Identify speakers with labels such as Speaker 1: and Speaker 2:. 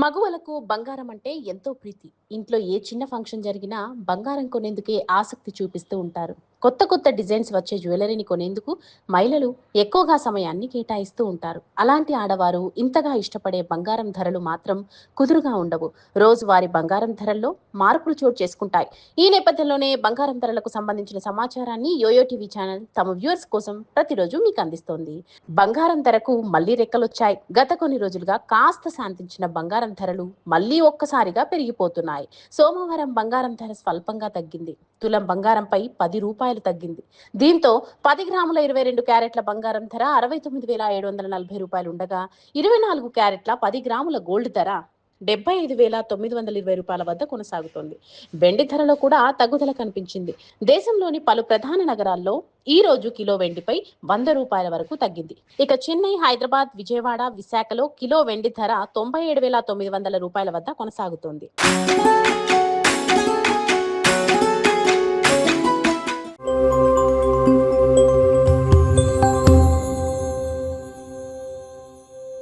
Speaker 1: మగువలకు బంగారం అంటే ఎంతో ప్రీతి. ఇంట్లో ఏ చిన్న ఫంక్షన్ జరిగినా బంగారం కొనేందుకే ఆసక్తి చూపిస్తూ ఉంటారు. కొత్త కొత్త డిజైన్స్ వచ్చే జ్యువెలరీని కొనేందుకు మహిళలు ఎక్కువగా సమయాన్ని కేటాయిస్తూ ఉంటారు. అలాంటి ఆడవారు ఇంతగా ఇష్టపడే బంగారం ధరలు మాత్రం కుదురుగా ఉండవు. రోజువారీ బంగారం ధరల్లో మార్పులు చోటు చేసుకుంటాయి. ఈ నేపథ్యంలోనే బంగారం ధరలకు సంబంధించిన సమాచారాన్ని యోయో టీవీ ఛానల్ తమ వ్యూవర్స్ కోసం ప్రతిరోజు మీకు అందిస్తోంది. బంగారం ధరకు మళ్లీ రెక్కలొచ్చాయి. గత కొన్ని రోజులుగా కాస్త శాంతించిన బంగారం ధరలు మళ్లీ ఒక్కసారిగా పెరిగిపోతున్నాయి. సోమవారం బంగారం ధర స్వల్పంగా తగ్గింది. తులం బంగారంపై రూ. 10 తగ్గింది. దీంతో 10 గ్రాముల 22 క్యారెట్ల బంగారం ధర రూ. 69,740 ఉండగా, 24 క్యారెట్ల 10 గ్రాముల గోల్డ్ ధర రూ. 75,920 వద్ద కొనసాగుతోంది. వెండి ధరలో కూడా తగ్గుదల కనిపించింది. దేశంలోని పలు ప్రధాన నగరాల్లో ఈ రోజు కిలో వెండిపై రూ. 100 వరకు తగ్గింది. ఇక చెన్నై, హైదరాబాద్, విజయవాడ, విశాఖలో కిలో వెండి ధర రూ. 97,900 వద్ద కొనసాగుతోంది.